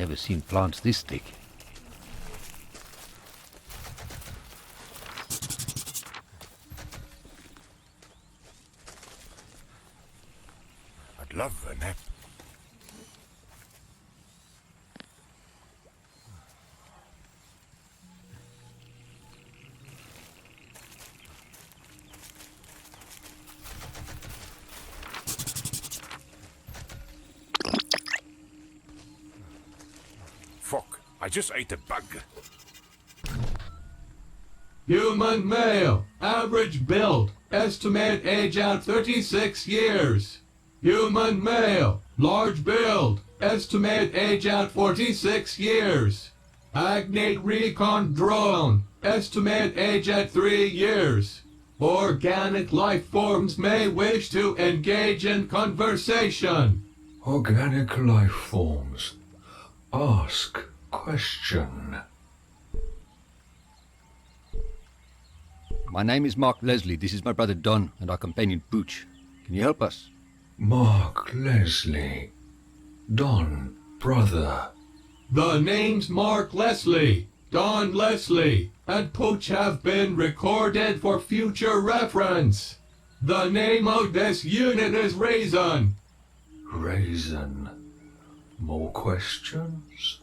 never seen plants this thick. I'd love a nap. Fuck, I just ate a bug. Human male, average build, estimate age at 36 years. Human male, large build, estimate age at 46 years. Agnate recon drone, estimate age at 3 years. Organic life forms may wish to engage in conversation. Organic life forms. Ask question. My name is Mark Leslie. This is my brother Don and our companion Pooch. Can you help us? Mark Leslie. Don, brother. The names Mark Leslie, Don Leslie, and Pooch have been recorded for future reference. The name of this unit is Raisin. Raisin. More questions?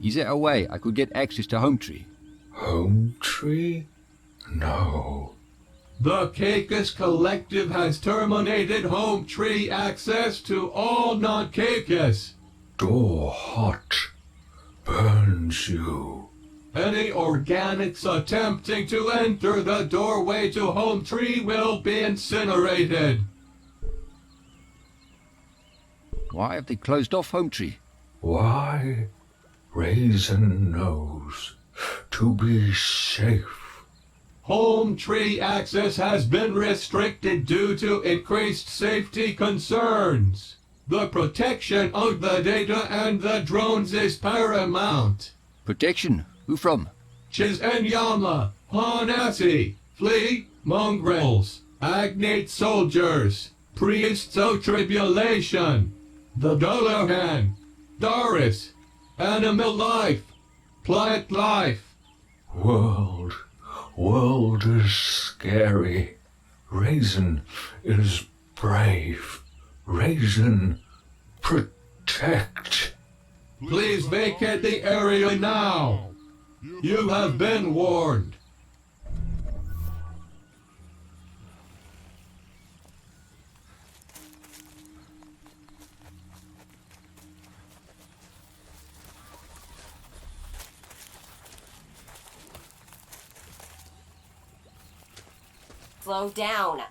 Is there a way I could get access to Home Tree? Home tree? No. The Caicus Collective has terminated Home Tree access to all non-Caicus. Door hot. Burns you. Any organics attempting to enter the doorway to Home Tree will be incinerated. Why have they closed off Home Tree? Why? Raisin knows. To be safe. Home Tree access has been restricted due to increased safety concerns. The protection of the data and the drones is paramount. Protection? Who from? Chizenyama, Hanasi, Flea, mongrels, agnate soldiers, priests of tribulation, the Dullahan, Doris, animal life, plant life. World is scary. Raisin is brave. Raisin, protect. Please vacate the area now. You have been warned. Slow down.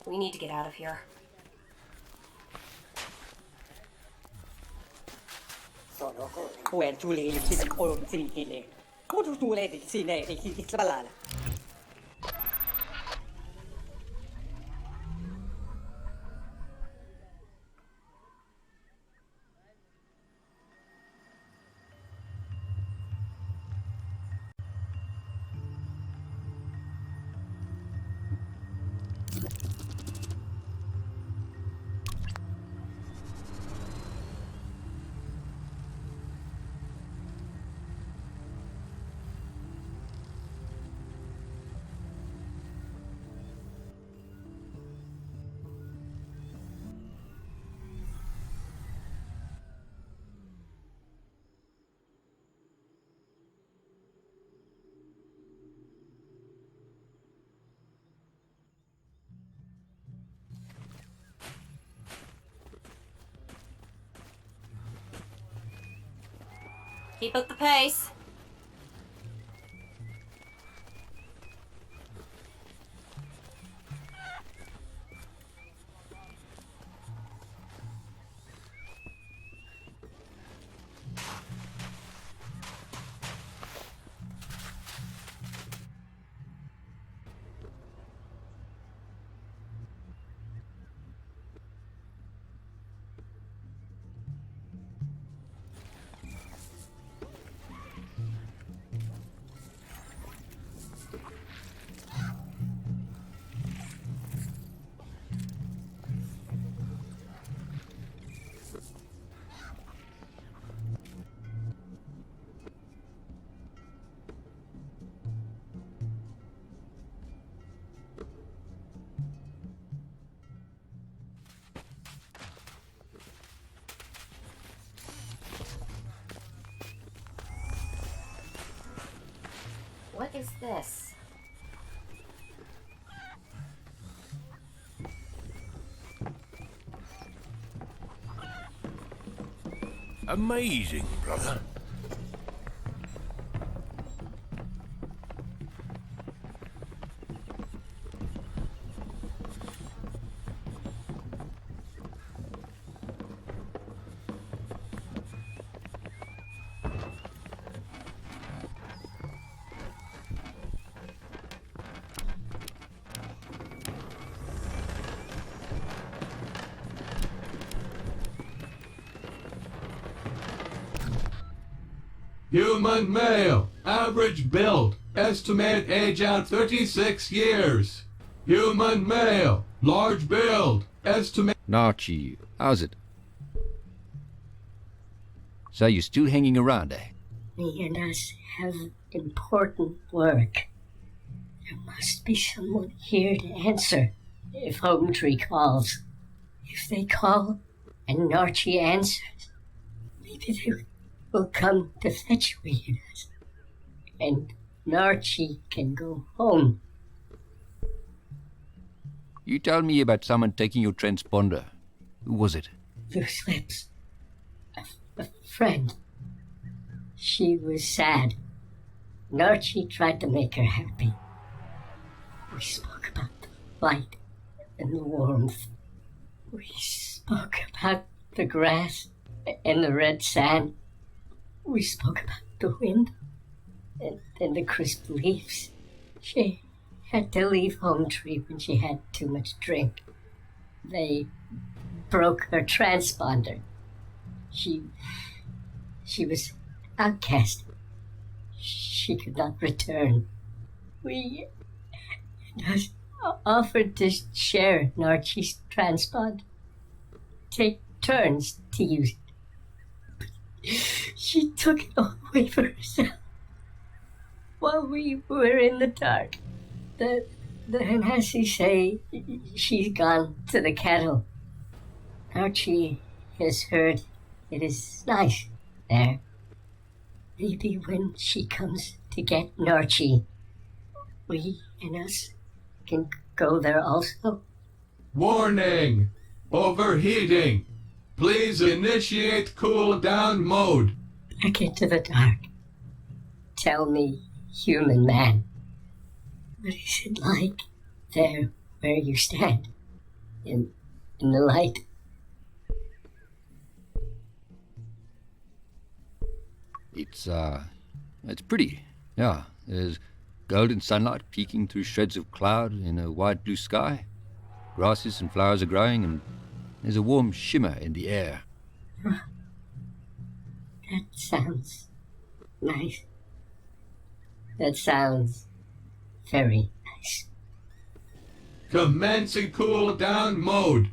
We need to get out of here. Keep up the pace. What is this? Amazing, brother. Human male, average build, estimate age at 36 years. Human male, large build, estimate... Narchi, how's it? So you're still hanging around, eh? Me and us have important work. There must be someone here to answer if Home Tree calls. If they call and Narchi answers, maybe they will come to fetch me and us. And Narchi can go home. You told me about someone taking your transponder. Who was it? Loose lips. A friend. She was sad. Narchi tried to make her happy. We spoke about the light and the warmth. We spoke about the grass and the red sand. We spoke about the wind and the crisp leaves. She had to leave Home Tree when she had too much drink. They broke her transponder. She was outcast. She could not return. We offered to share Narchi's transponder. Take turns to use it. She took it all away for herself while we were in the dark. The Hanasi say she's gone to the cattle. Archie has heard it is nice there. Maybe when she comes to get Narchi, we and us can go there also. Warning! Overheating! Please initiate cool down mode. Back into the dark. Tell me, human man, What is it like there where you stand? In the light? It's pretty. Yeah, there's golden sunlight peeking through shreds of cloud in a wide blue sky. Grasses and flowers are growing, and there's a warm shimmer in the air. That sounds nice. That sounds very nice. Commencing cool down mode.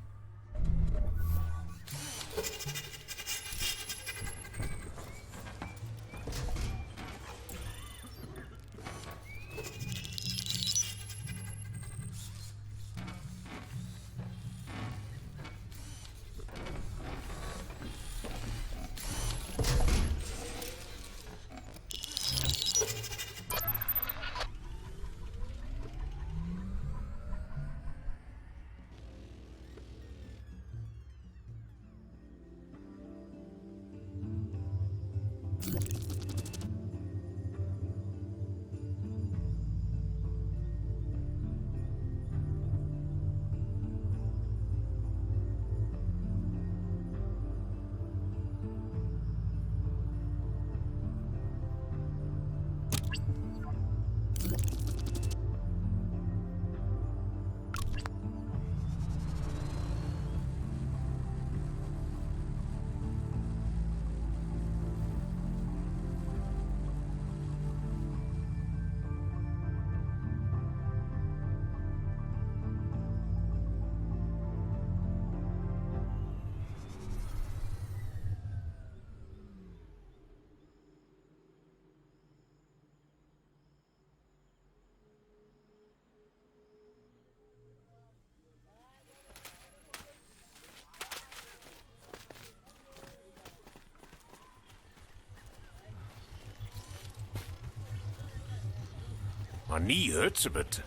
My knee hurts a bit.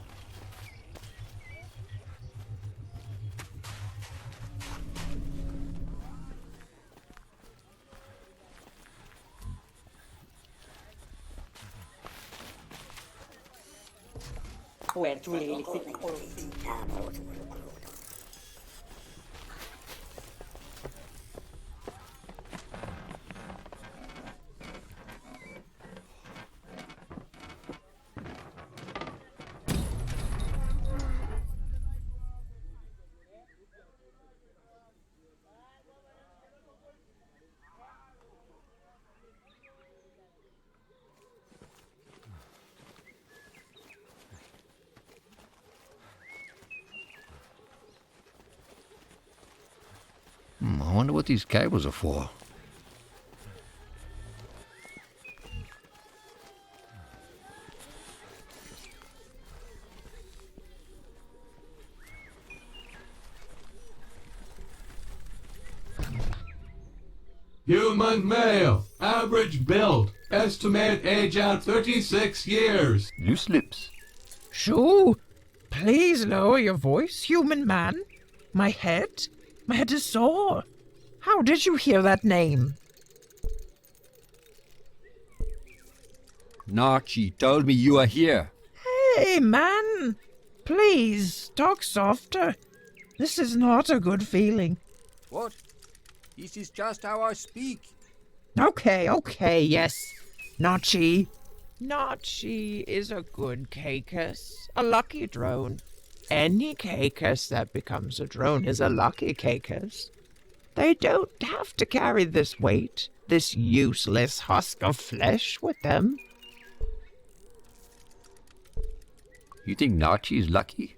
I wonder what these cables are for. Human male, average build, estimated age out 36 years. Loose lips. Shoo! Please lower your voice, human man. My head is sore. How did you hear that name? Nachi told me you are here. Hey, man! Please, talk softer. This is not a good feeling. What? This is just how I speak. Okay, yes. Nachi. Nachi is a good cakus, a lucky drone. Any cakus that becomes a drone is a lucky cakus. They don't have to carry this weight, this useless husk of flesh with them. You think Nachi is lucky?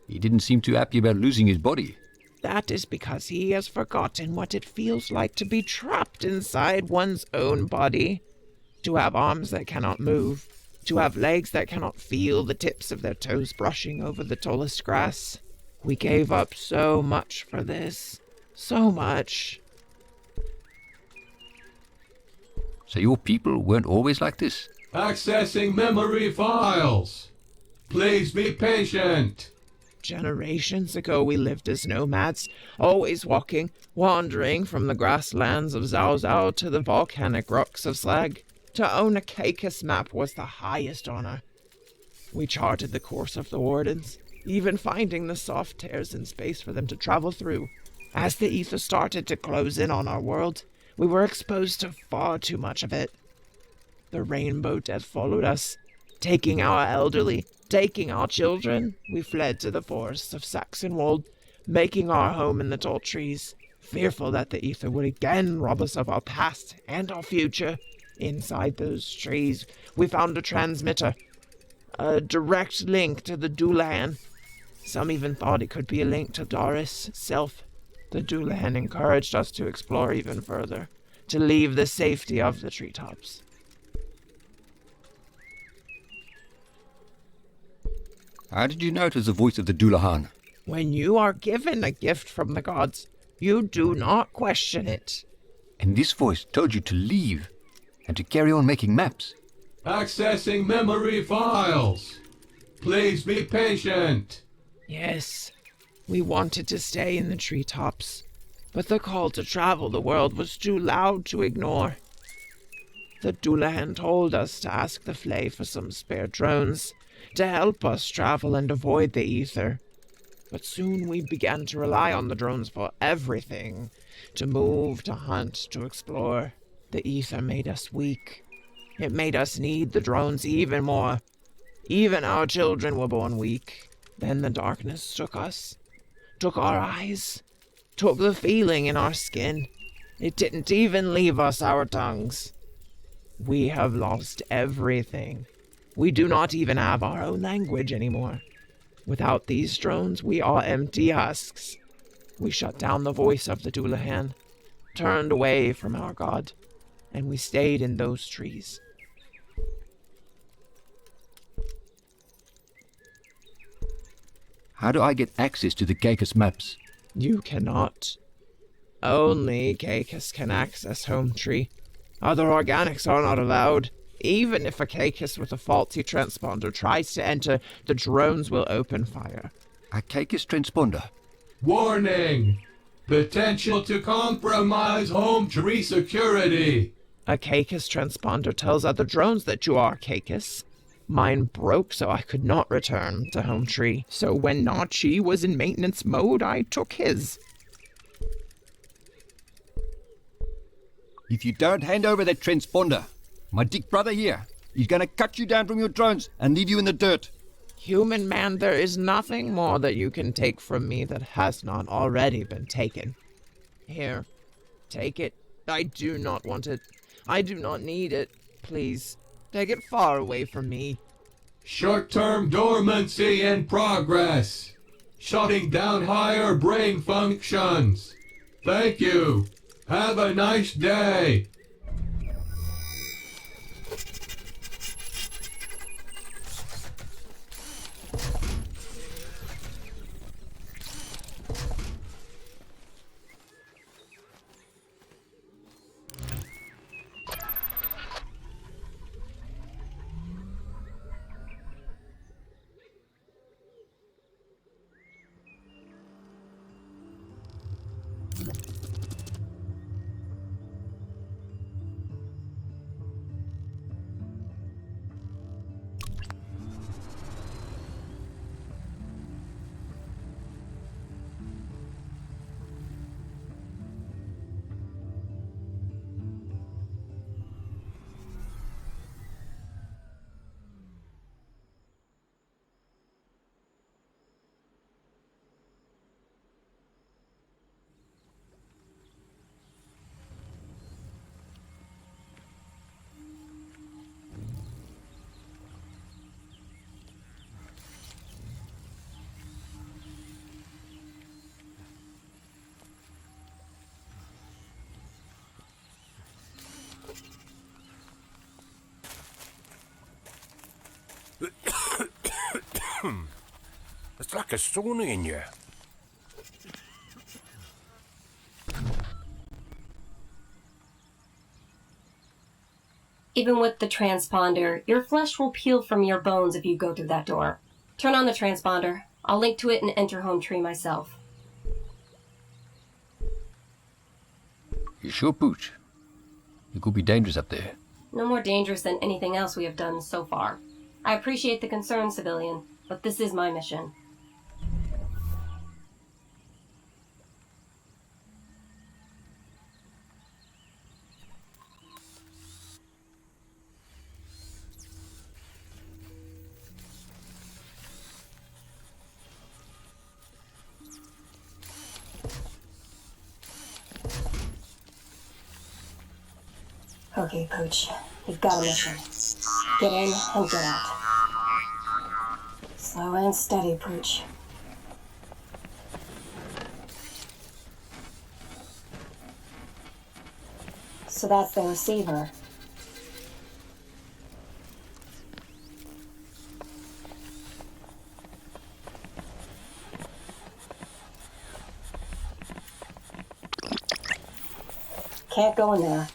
He didn't seem too happy about losing his body. That is because he has forgotten what it feels like to be trapped inside one's own body. To have arms that cannot move. To have legs that cannot feel the tips of their toes brushing over the tallest grass. We gave up so much for this. So much. So your people weren't always like this? Accessing memory files. Please be patient. Generations ago we lived as nomads, always walking, wandering from the grasslands of Zhao Zhao to the volcanic rocks of Slag. To own a caicus map was the highest honor. We charted the course of the wardens, even finding the soft tears in space for them to travel through. As the ether started to close in on our world, we were exposed to far too much of it. The rainbow death followed us, taking our elderly, taking our children. We fled to the forests of Saxonwold, making our home in the tall trees, fearful that the ether would again rob us of our past and our future. Inside those trees, we found a transmitter, a direct link to the Dulan. Some even thought it could be a link to Doris itself. The Dulan encouraged us to explore even further, to leave the safety of the treetops. How did you know it was the voice of the Dullahan? When you are given a gift from the gods, you do not question it. And this voice told you to leave and to carry on making maps. Accessing memory files. Please be patient. Yes, we wanted to stay in the treetops, but the call to travel the world was too loud to ignore. The Dulan told us to ask the Flay for some spare drones to help us travel and avoid the ether. But soon we began to rely on the drones for everything. To move, to hunt, to explore. The ether made us weak. It made us need the drones even more. Even our children were born weak. Then the darkness took us. Took our eyes. Took the feeling in our skin. It didn't even leave us our tongues. We have lost everything. We do not even have our own language anymore. Without these drones, we are empty husks. We shut down the voice of the Dullahan, turned away from our god, and we stayed in those trees. How do I get access to the Caicus maps? You cannot. Only Caicus can access Home Tree. Other organics are not allowed. Even if a Caicus with a faulty transponder tries to enter, the drones will open fire. A Caicus transponder? Warning! Potential to compromise home tree security. A Caicus transponder tells other drones that you are Caicus. Mine broke, so I could not return to Home Tree. So when Nachi was in maintenance mode, I took his. If you don't hand over that transponder, my dick brother here, he's gonna cut you down from your drones and leave you in the dirt. Human man, there is nothing more that you can take from me that has not already been taken. Here, take it. I do not want it. I do not need it. Please, take it far away from me. Short-term dormancy in progress. Shutting down higher brain functions. Thank you. Have a nice day. It's like a sauna in here. Even with the transponder, your flesh will peel from your bones if you go through that door. Turn on the transponder. I'll link to it and enter Home Tree myself. You sure, Pooch? It could be dangerous up there. No more dangerous than anything else we have done so far. I appreciate the concern, civilian, but this is my mission. Okay, Pooch. You've got a mission. Get in and get out. Slow and steady, Pooch. So that's the receiver. Can't go in there.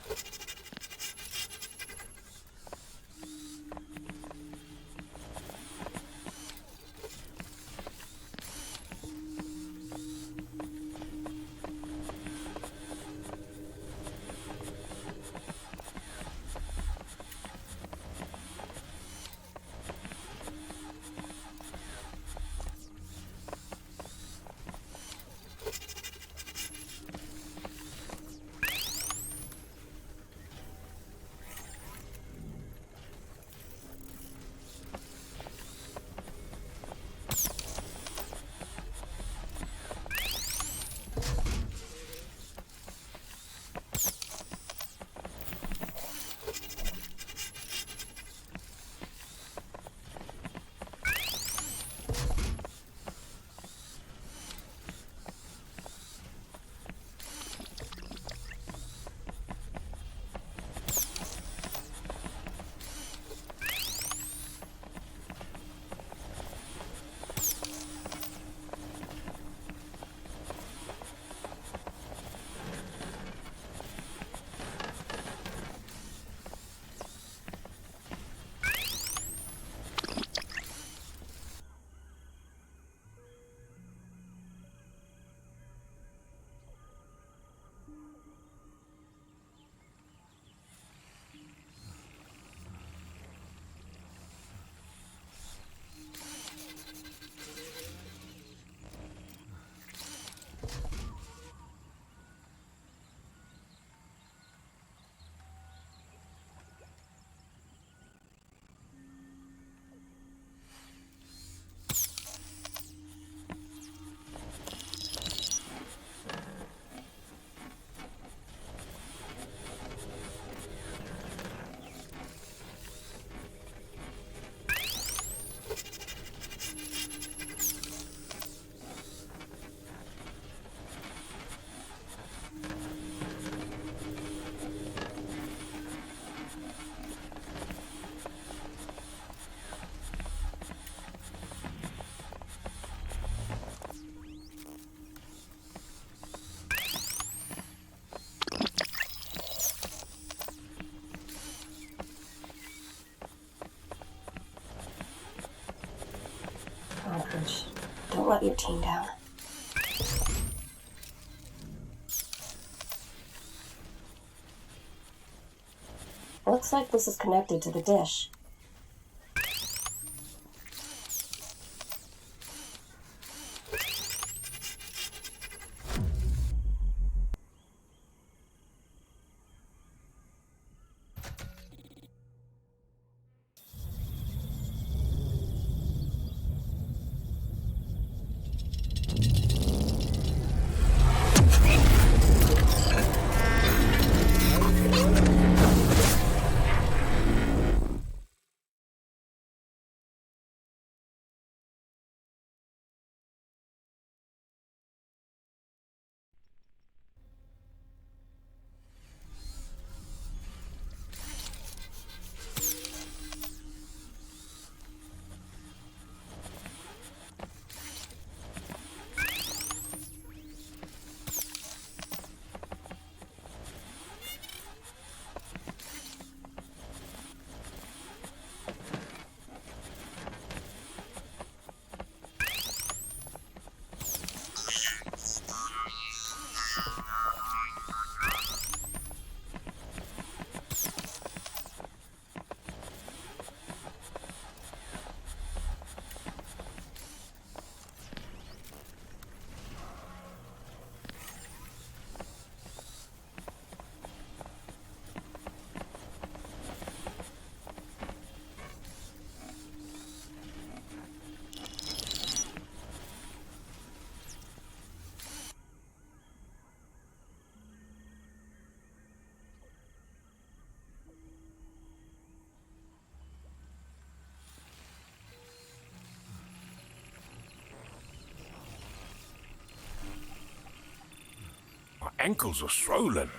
Pooch. Don't let your team down. Looks like this is connected to the dish. My ankles are swollen.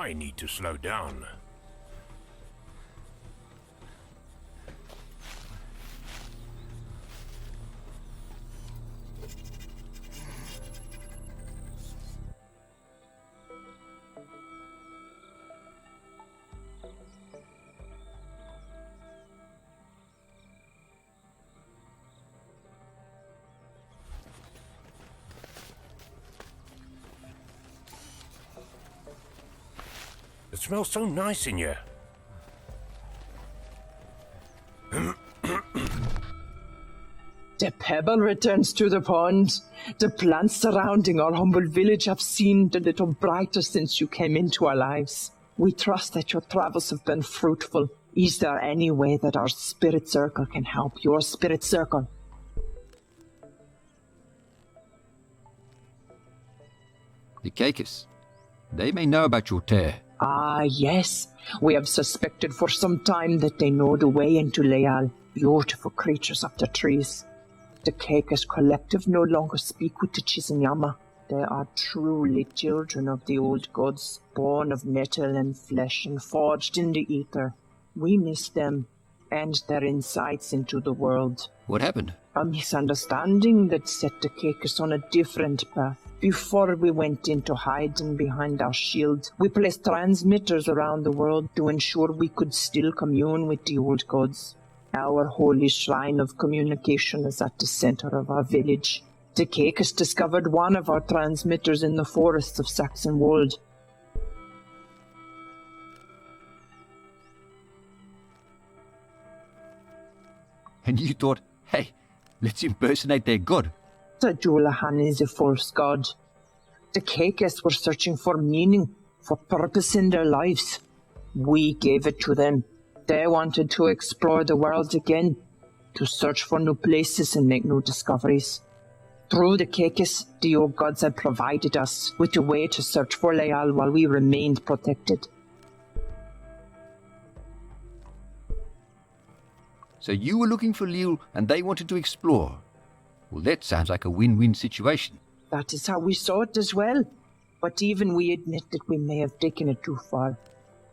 I need to slow down. It smells so nice in here. The pebble returns to the pond. The plants surrounding our humble village have seemed a little brighter since you came into our lives. We trust that your travels have been fruitful. Is there any way that our spirit circle can help your spirit circle? The Caicus. They may know about your tear. Ah, yes. We have suspected for some time that they know the way into Leal. Beautiful creatures of the trees. The Caicus Collective no longer speak with the Chisenyama. They are truly children of the old gods, born of metal and flesh and forged in the ether. We miss them and their insights into the world. What happened? A misunderstanding that set the Caicus on a different path. Before we went into hiding behind our shield, we placed transmitters around the world to ensure we could still commune with the old gods. Our holy shrine of communication is at the center of our village. The Caicus discovered one of our transmitters in the forests of Saxonwold. And you thought, hey, let's impersonate their god. The Dullahan is a false god. The Caicus were searching for meaning, for purpose in their lives. We gave it to them. They wanted to explore the world again, to search for new places and make new discoveries. Through the Caicus, the old gods had provided us with a way to search for Leal while we remained protected. So you were looking for Leal and they wanted to explore. Well, that sounds like a win-win situation. That is how we saw it as well. But even we admit that we may have taken it too far.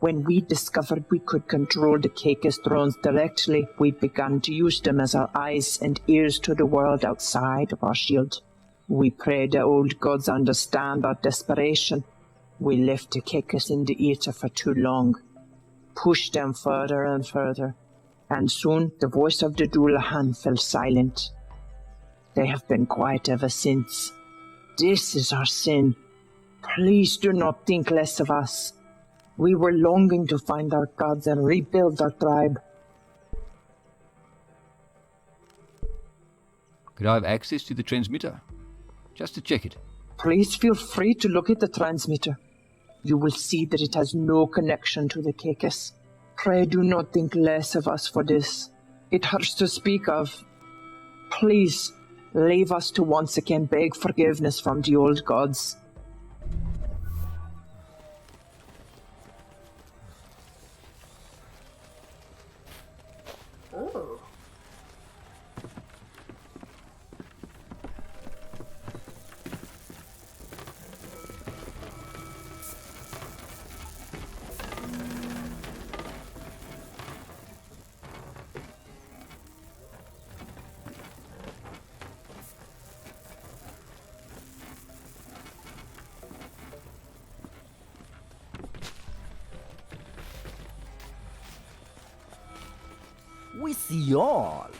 When we discovered we could control the Caicus drones directly, we began to use them as our eyes and ears to the world outside of our shield. We pray the old gods understand our desperation. We left the Caicus in the ether for too long, pushed them further and further, and soon the voice of the Dullahan fell silent. They have been quiet ever since. This is our sin. Please do not think less of us. We were longing to find our gods and rebuild our tribe. Could I have access to the transmitter? Just to check it. Please feel free to look at the transmitter. You will see that it has no connection to the Caicus. Pray do not think less of us for this. It hurts to speak of. Please, leave us to once again beg forgiveness from the old gods. Ooh. We see all.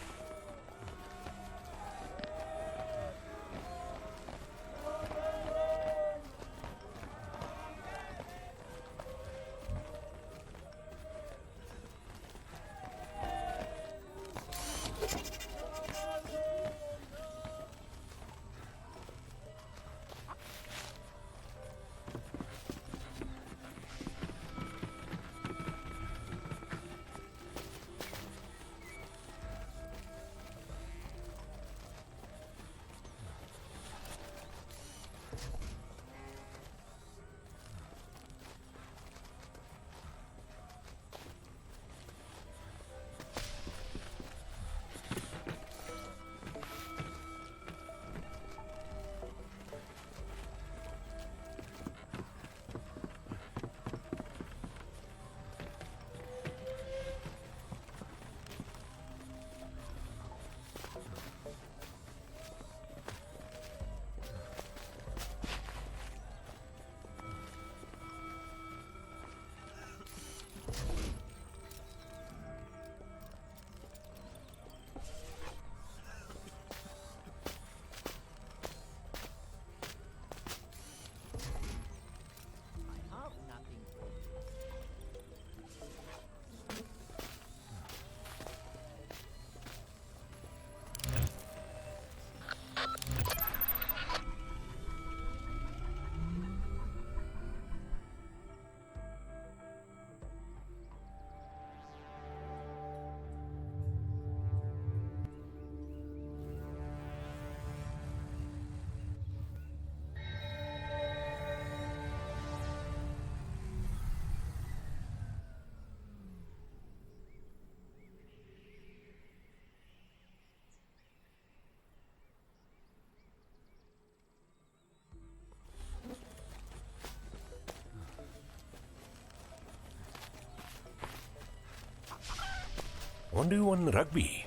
Wonder who won rugby?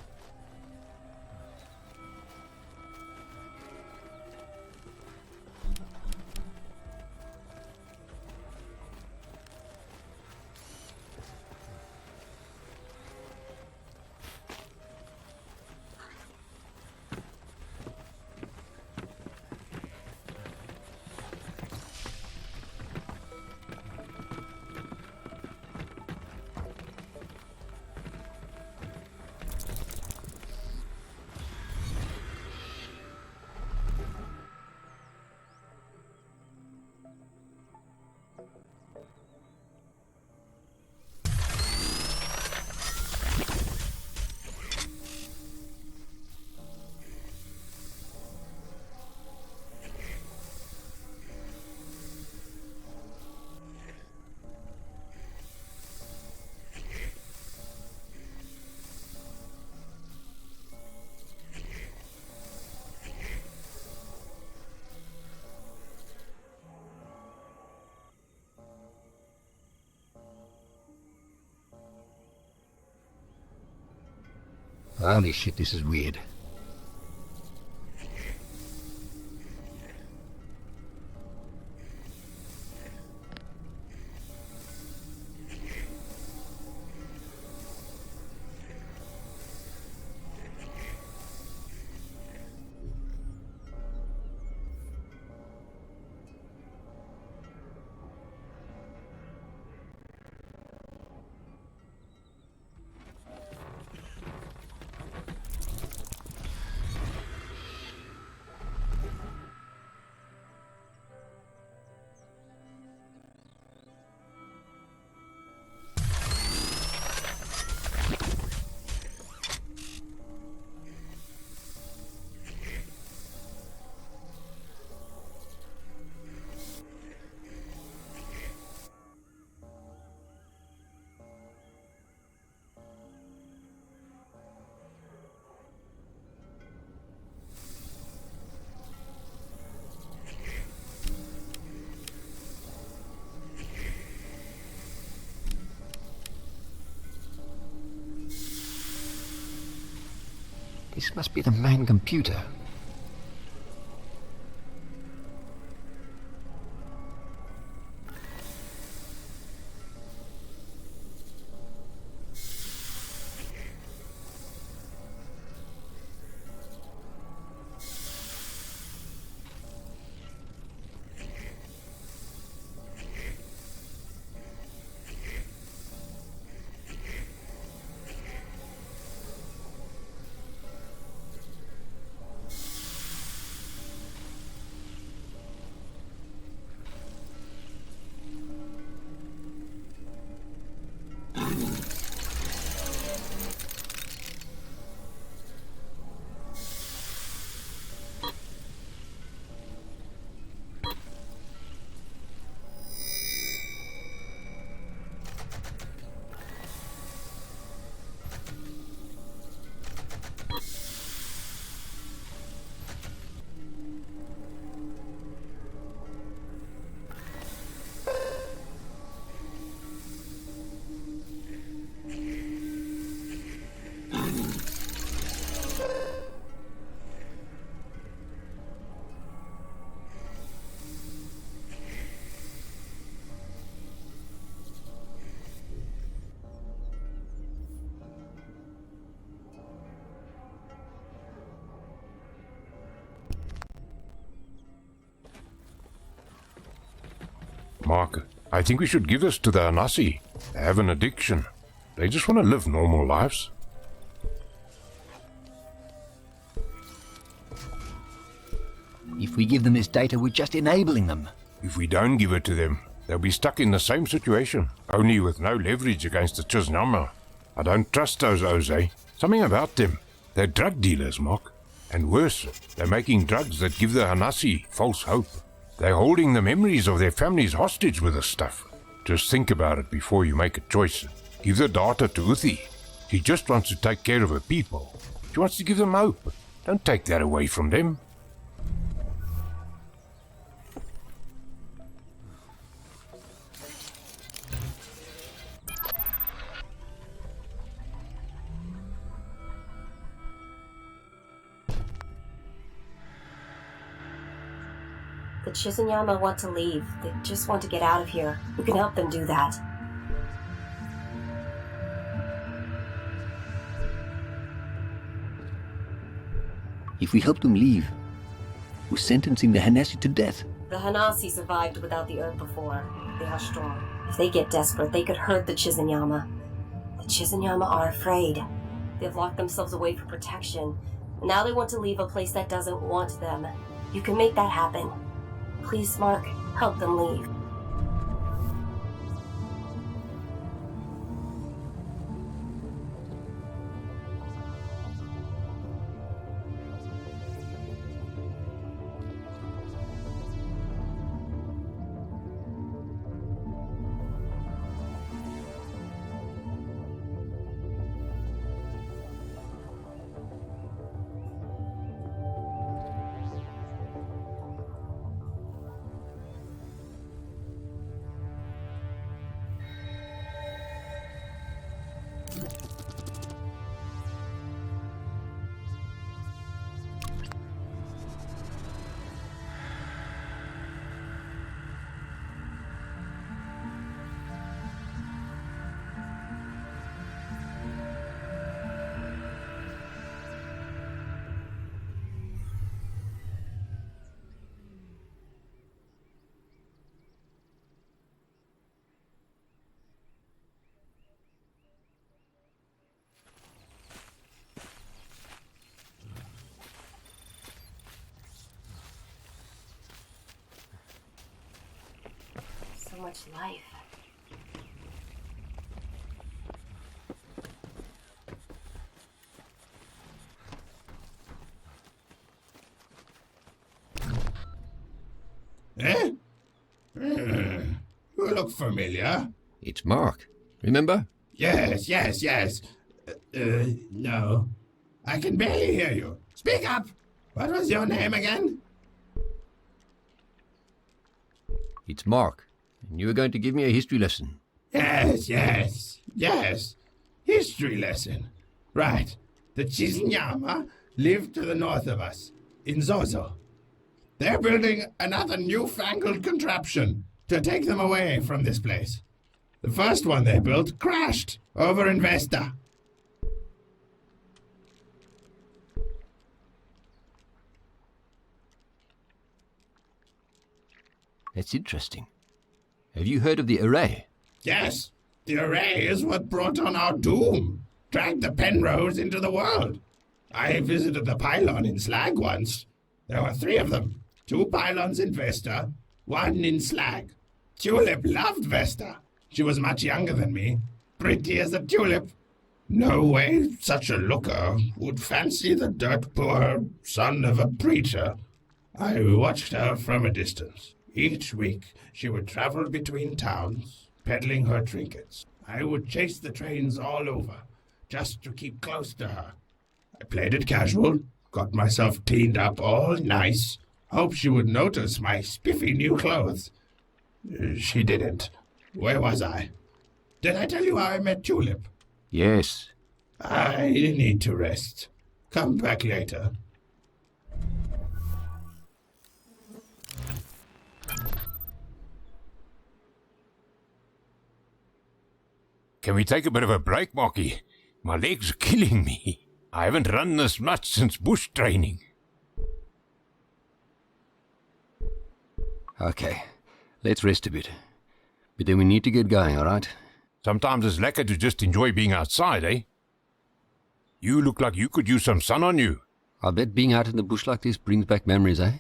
Holy shit, this is weird. This must be the main computer. Mark, I think we should give this to the Hanasi. They have an addiction. They just want to live normal lives. If we give them this data, we're just enabling them. If we don't give it to them, they'll be stuck in the same situation, only with no leverage against the Chiznama. I don't trust those Oze. Something about them. They're drug dealers, Mark. And worse, they're making drugs that give the Hanasi false hope. They're holding the memories of their families hostage with this stuff. Just think about it before you make a choice. Give the data to Uthi. She just wants to take care of her people. She wants to give them hope. Don't take that away from them. The Chizunyama want to leave. They just want to get out of here. You can help them do that. If we help them leave, we're sentencing the Hanasi to death. The Hanasi survived without the Earth before. They are strong. If they get desperate, they could hurt the Chizunyama. The Chizunyama are afraid. They've locked themselves away for protection. And now they want to leave a place that doesn't want them. You can make that happen. Please, Mark, help them leave. much life. Eh? You look familiar. It's Mark. Remember? Yes, yes, yes. No. I can barely hear you. Speak up! What was your name again? It's Mark. And you were going to give me a history lesson. Yes, yes, yes. History lesson. Right. The Chizinyama live to the north of us, in Zozo. They're building another newfangled contraption to take them away from this place. The first one they built crashed over in Vesta. That's interesting. Have you heard of the array? Yes, the array is what brought on our doom, dragged the Penrose into the world. I visited the pylon in Slag once. There were 3 of them. 2 pylons in Vesta, 1 in Slag. Tulip loved Vesta. She was much younger than me, pretty as a tulip. No way such a looker would fancy the dirt-poor son of a preacher. I watched her from a distance. Each week she would travel between towns, peddling her trinkets. I would chase the trains all over, just to keep close to her. I played it casual, got myself cleaned up all nice, hoped she would notice my spiffy new clothes. She didn't. Where was I? Did I tell you how I met Tulip? Yes. I need to rest. Come back later. Can we take a bit of a break, Marky? My legs are killing me. I haven't run this much since bush training. Okay. Let's rest a bit. But then we need to get going, all right? Sometimes it's lekker to just enjoy being outside, eh? You look like you could use some sun on you. I bet being out in the bush like this brings back memories, eh?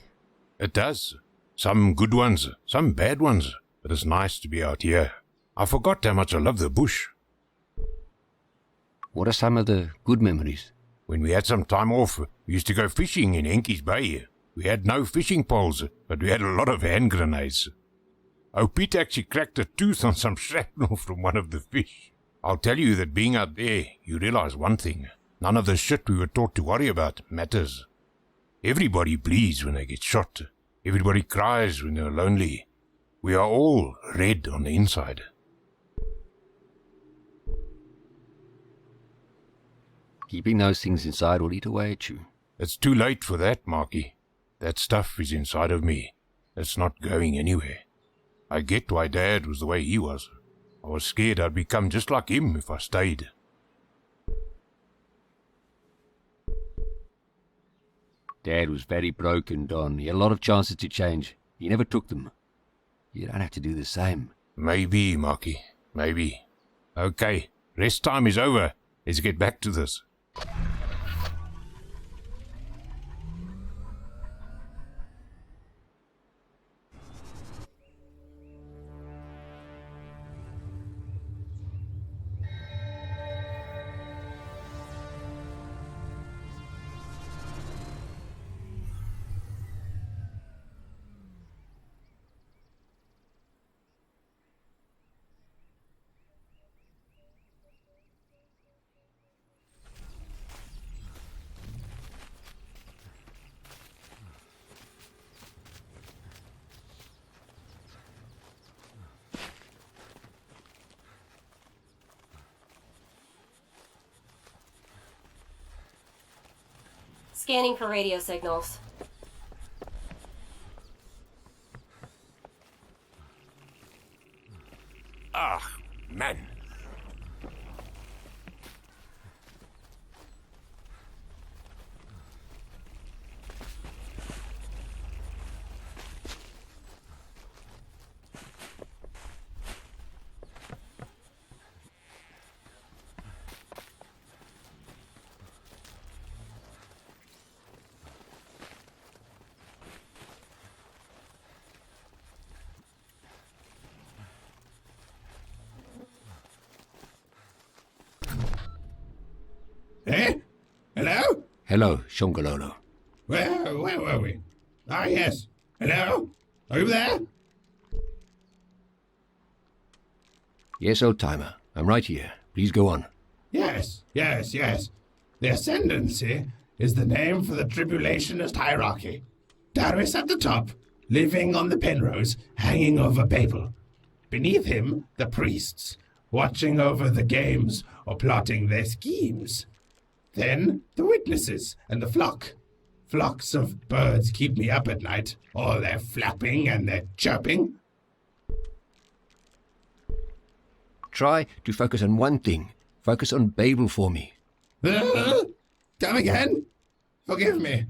It does. Some good ones, some bad ones. But it's nice to be out here. I forgot how much I love the bush. What are some of the good memories? When we had some time off, we used to go fishing in Enki's Bay. We had no fishing poles, but we had a lot of hand grenades. Oh, Pete actually cracked a tooth on some shrapnel from one of the fish. I'll tell you that being out there, you realize one thing. None of the shit we were taught to worry about matters. Everybody bleeds when they get shot. Everybody cries when they're lonely. We are all red on the inside. Keeping those things inside will eat away at you. It's too late for that, Marky. That stuff is inside of me. It's not going anywhere. I get why Dad was the way he was. I was scared I'd become just like him if I stayed. Dad was very broken, Don. He had a lot of chances to change. He never took them. You don't have to do the same. Maybe, Marky. Maybe. Okay, rest time is over. Let's get back to this. Scanning for radio signals. Ah, man. Hello, Shongololo. Where were we? Ah, yes. Hello? Are you there? Yes, old timer. I'm right here. Please go on. Yes. The Ascendancy is the name for the tribulationist hierarchy. Darius at the top, living on the Penrose, hanging over Babel. Beneath him, the priests, watching over the games or plotting their schemes. Then the witnesses and the flock. Flocks of birds keep me up at night, all their flapping and their chirping. Try to focus on one thing. Focus on Babel for me. Come again? Forgive me.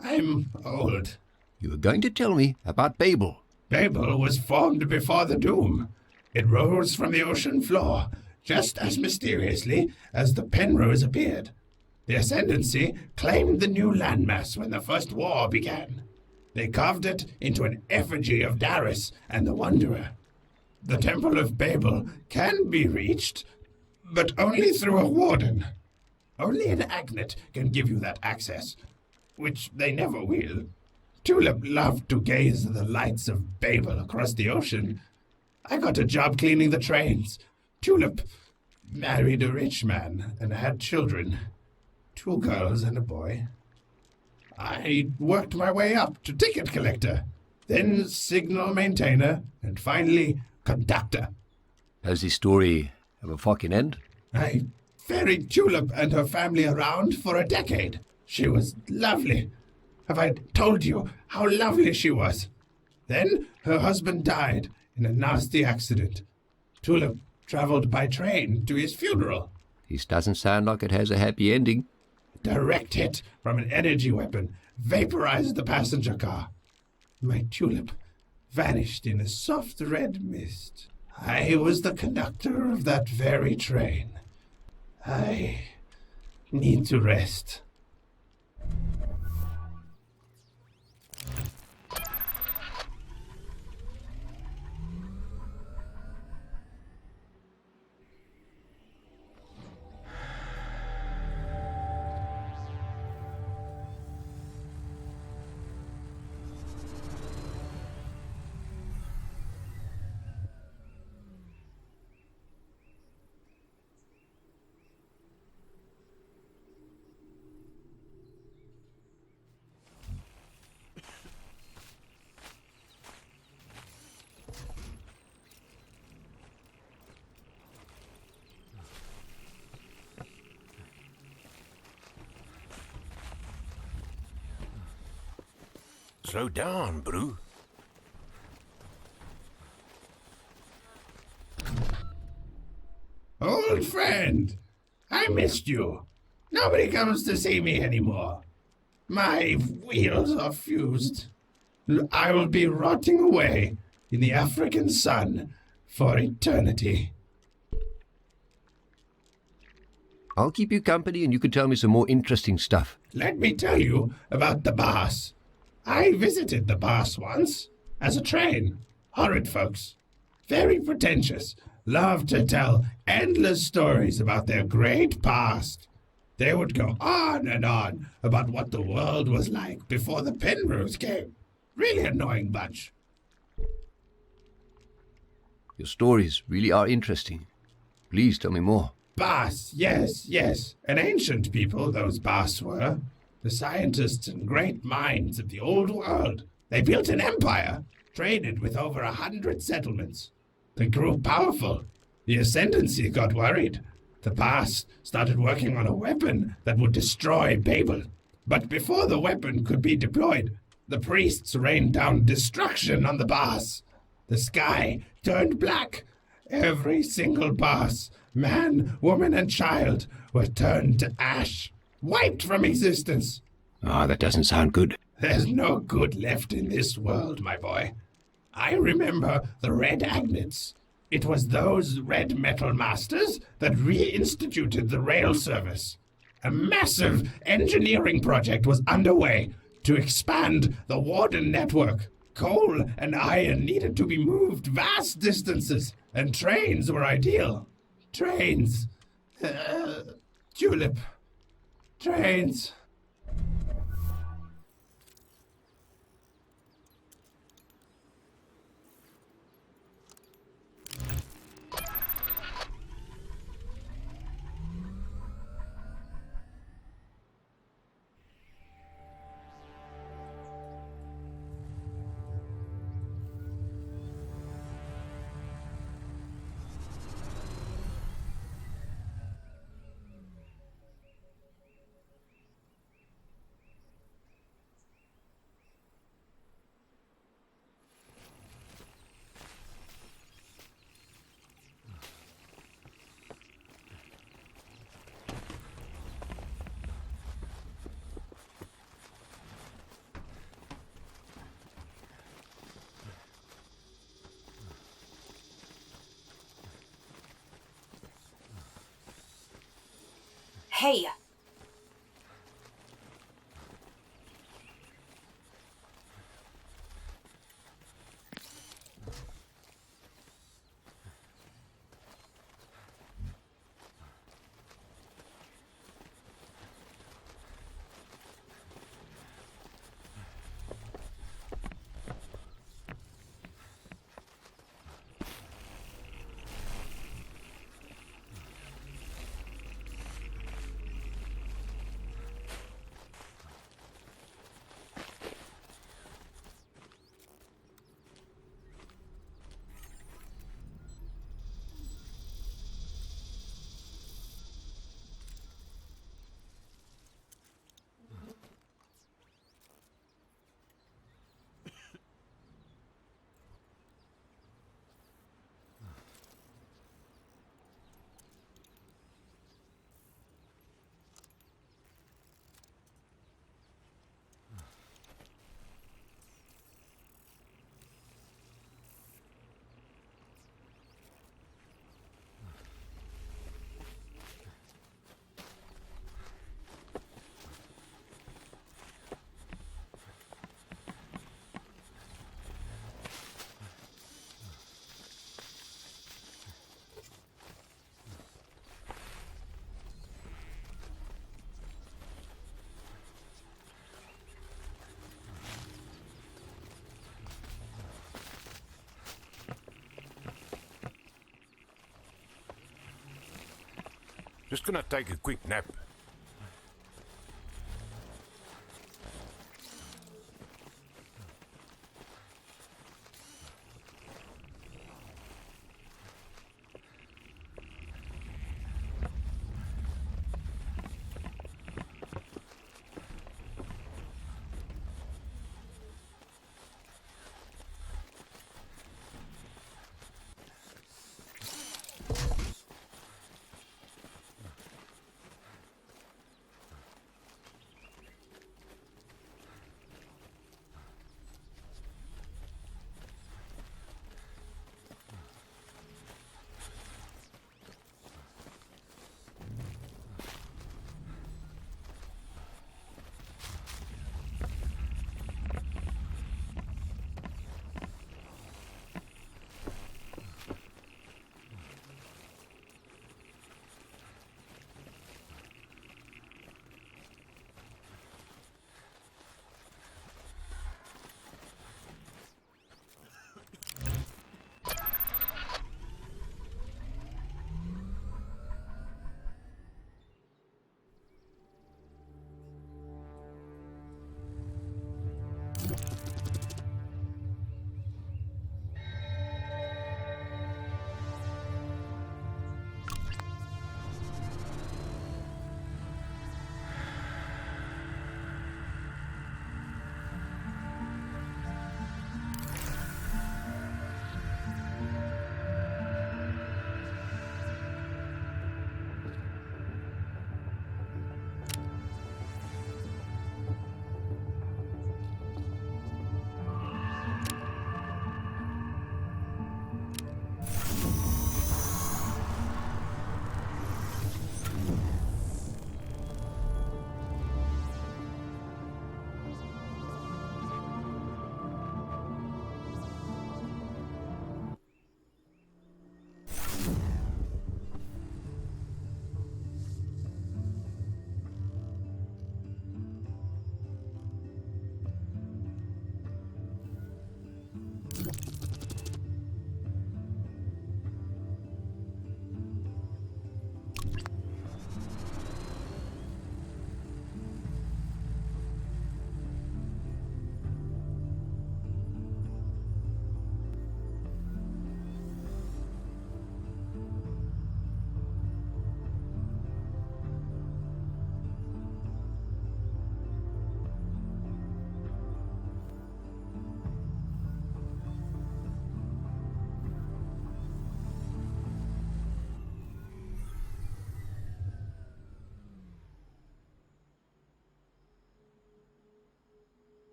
I'm old. You were going to tell me about Babel. Babel was formed before the Doom. It rose from the ocean floor, just as mysteriously as the Penrose appeared. The Ascendancy claimed the new landmass when the First War began. They carved it into an effigy of Darius and the Wanderer. The Temple of Babel can be reached, but only through a warden. Only an agnet can give you that access, which they never will. Tulip loved to gaze at the lights of Babel across the ocean. I got a job cleaning the trains. Tulip married a rich man and had children. 2 girls and a boy. I worked my way up to ticket collector, then signal maintainer, and finally conductor. Does this story have a fucking end? I ferried Tulip and her family around for a decade. She was lovely. Have I told you how lovely she was? Then her husband died in a nasty accident. Tulip traveled by train to his funeral. This doesn't sound like it has a happy ending. Direct hit from an energy weapon vaporized the passenger car. My Tulip vanished in a soft red mist. I was the conductor of that very train. I need to rest. Slow down, Brew. Old friend, I missed you. Nobody comes to see me anymore. My wheels are fused. I will be rotting away in the African sun for eternity. I'll keep you company and you can tell me some more interesting stuff. Let me tell you about the Bass. I visited the Bass once, as a train. Horrid folks. Very pretentious. Love to tell endless stories about their great past. They would go on and on about what the world was like before the Penrose came. Really annoying bunch. Your stories really are interesting. Please tell me more. Bass, yes. An ancient people, those Bass were. The scientists and great minds of the old world. They built an empire, traded with over 100 settlements. They grew powerful. The Ascendancy got worried. The Bass started working on a weapon that would destroy Babel. But before the weapon could be deployed, the priests rained down destruction on the Bass. The sky turned black. Every single Bass, man, woman, and child, were turned to ash. Wiped from existence. That doesn't sound good. There's no good left in this world, my boy. I remember the Red Agnets. It was those red metal masters that reinstituted the rail service. A massive engineering project was underway to expand the Warden network. Coal and iron needed to be moved vast distances, and trains were ideal. Trains. Tulip. Trains. Hey! Just gonna take a quick nap.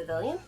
civilian?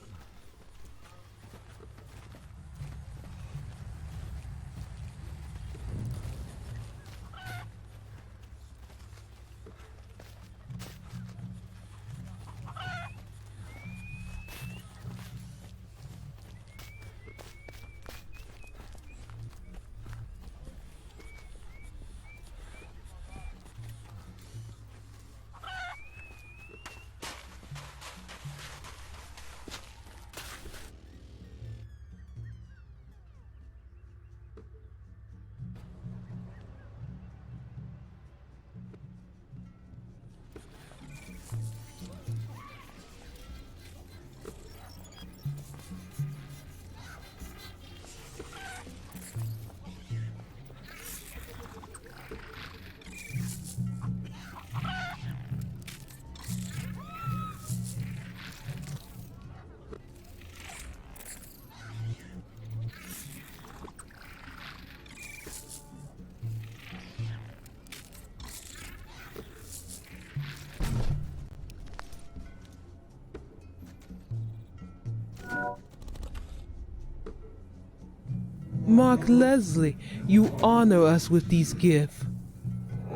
Mark Leslie, you honor us with these gifts.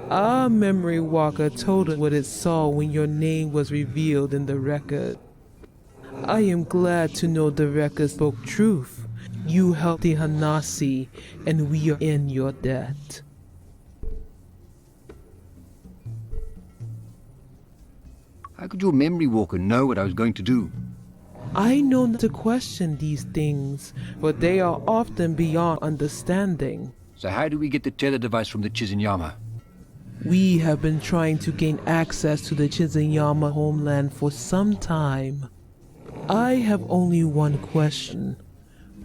Our memory walker told us what it saw when your name was revealed in the record. I am glad to know the record spoke truth. You helped the Hanasi, and we are in your debt. How could your memory walker know what I was going to do? I know not to question these things, for they are often beyond understanding. So how do we get the tether device from the Chizinyama? We have been trying to gain access to the Chizinyama homeland for some time. I have only one question,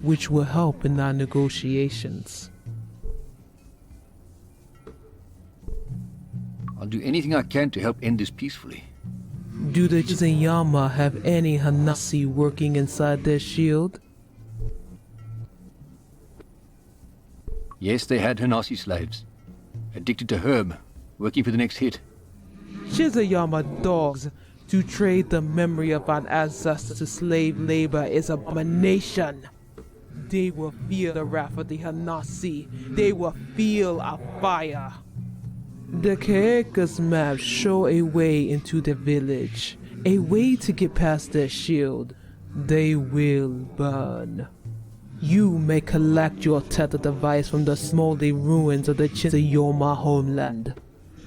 which will help in our negotiations. I'll do anything I can to help end this peacefully. Do the Chizinyama have any Hanasi working inside their shield? Yes, they had Hanasi slaves. Addicted to herb, working for the next hit. Chizinyama dogs to trade the memory of our ancestors to slave labor is abomination. They will feel the wrath of the Hanasi. They will feel our fire. The Keeka's maps show a way into the village, a way to get past their shield. They will burn. You may collect your tether device from the smoldering ruins of the Chizinyama homeland.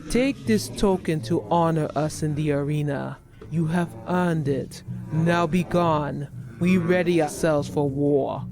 Take this token to honor us in the arena. You have earned it. Now be gone. We ready ourselves for war.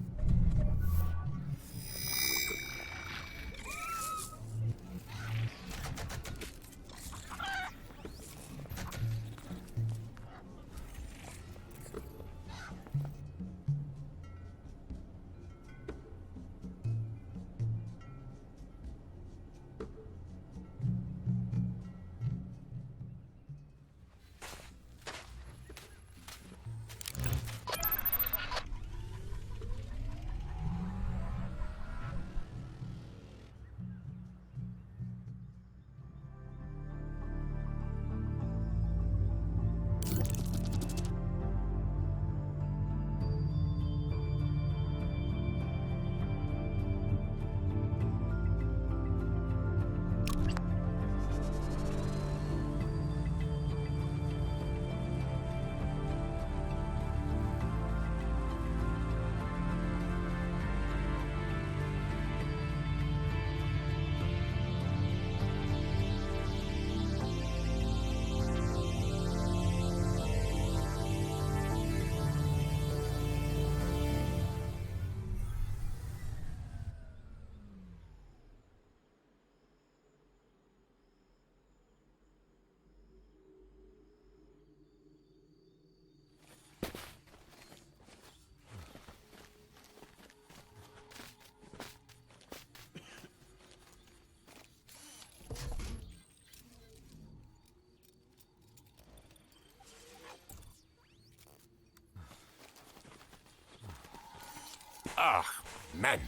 Ah, man.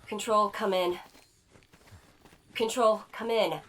Control, come in. Control, come in.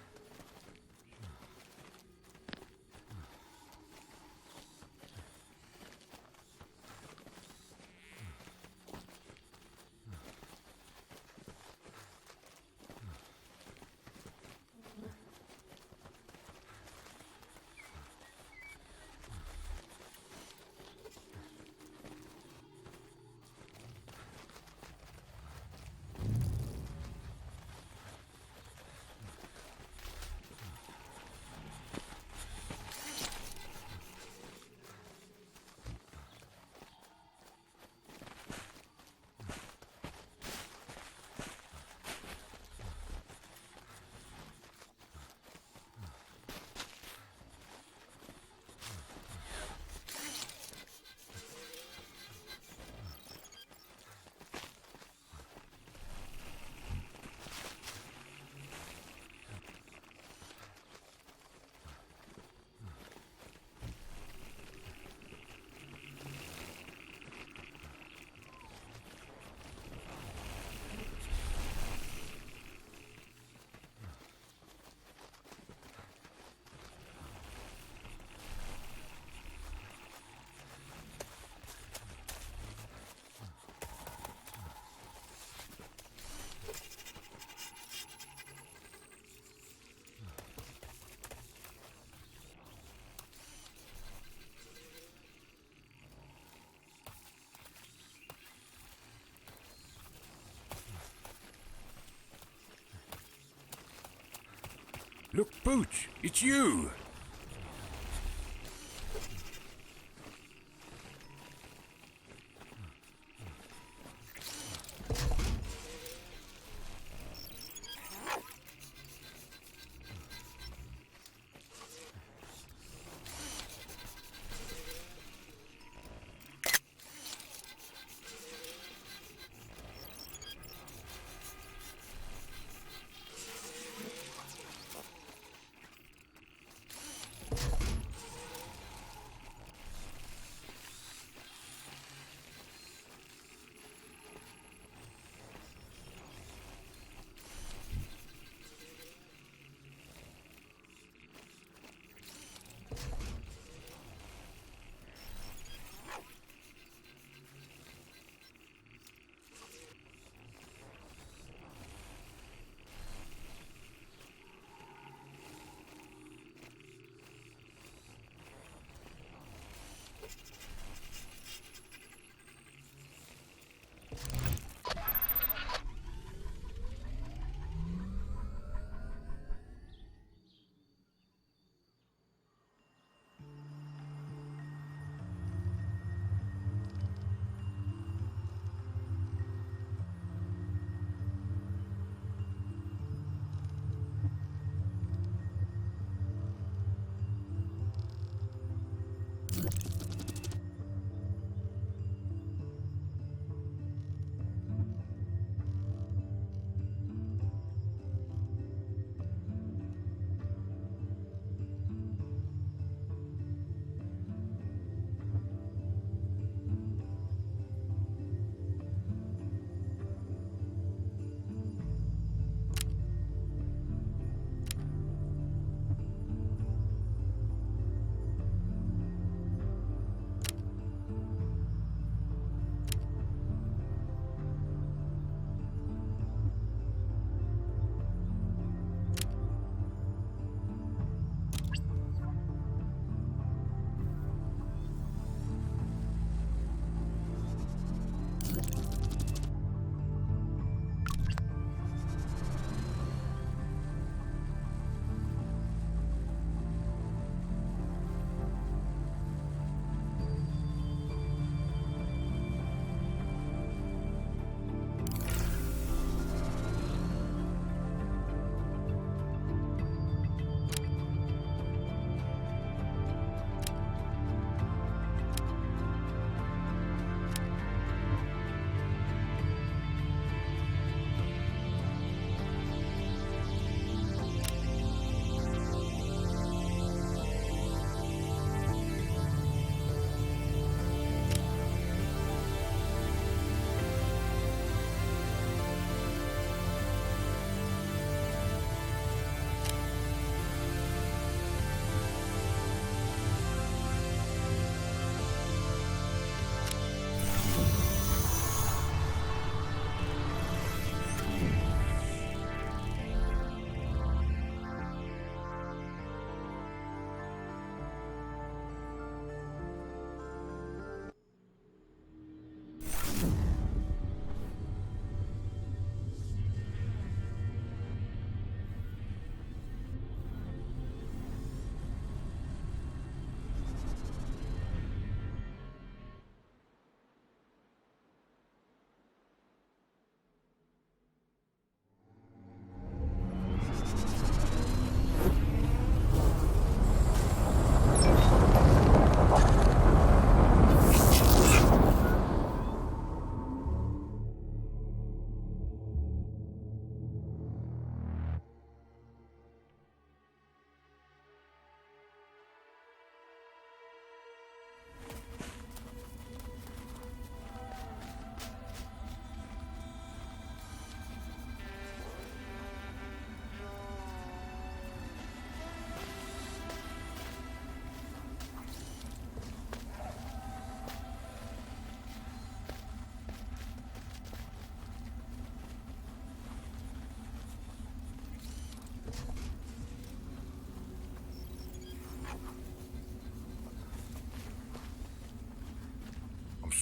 Look, Pooch, it's you.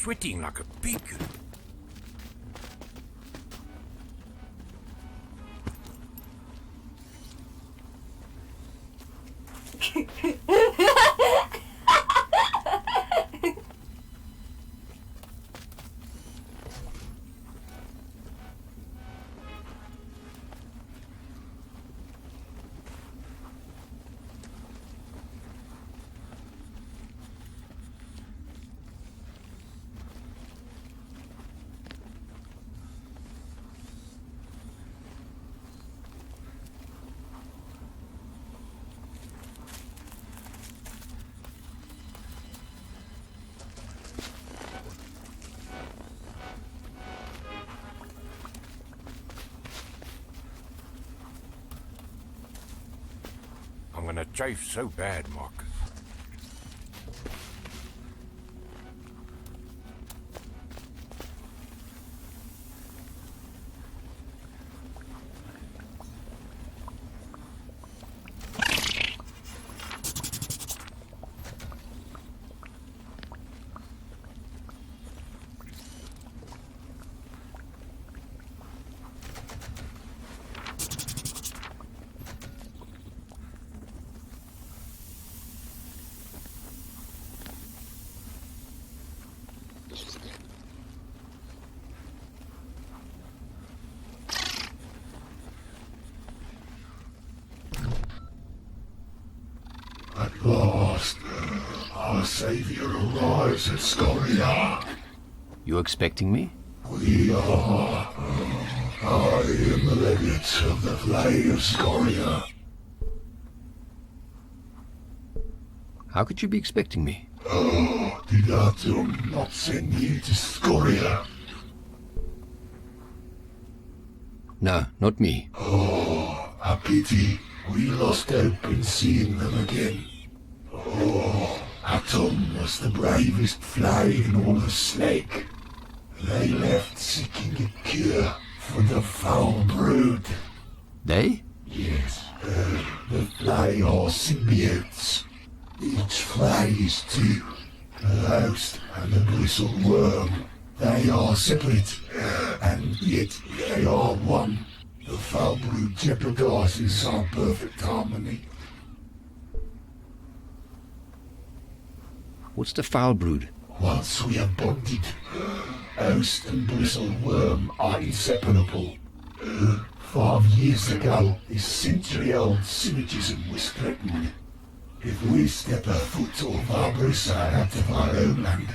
sweating like a pig. I'm gonna chafe so bad, Marcus. At last, our savior arrives at Scoria. You expecting me? We are. I am the legate of the Flay of Scoria. How could you be expecting me? Oh, did Atum not send you to Scoria? No, not me. Oh, a pity. We lost hope in seeing them again. Oh, Atum was the bravest Flay in all of Snake. They left seeking a cure for the foul brood. They? Yes, the Flay are symbiotes. Each Flay is two. The host and the bristle worm. They are separate, and yet they are one. The foul brood jeopardizes our perfect harmony. What's the foul brood? Once we are bonded, host and bristle worm are inseparable. 5 years ago, this century-old synergism was threatened. If we step a foot off our brissa out of our homeland,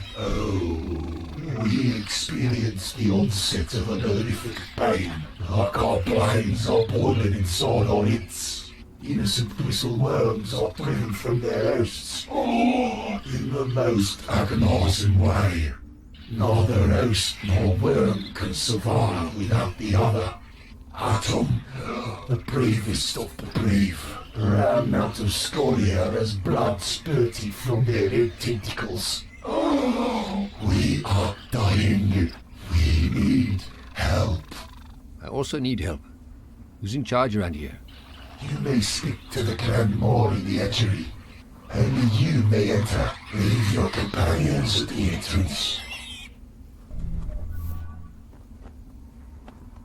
we experience the onset of an horrific pain, like our brains are boiling inside our heads. Innocent bristle worms are driven from their hosts, in the most agonizing way. Neither host nor worm can survive without the other. Atom, the bravest of the brave, ran out of Scoria as blood spurted from their red tentacles. We are dying. We need help. I also need help. Who's in charge around here? You may speak to the Clan Moor in the edgery. Only you may enter. Leave your companions at the entrance.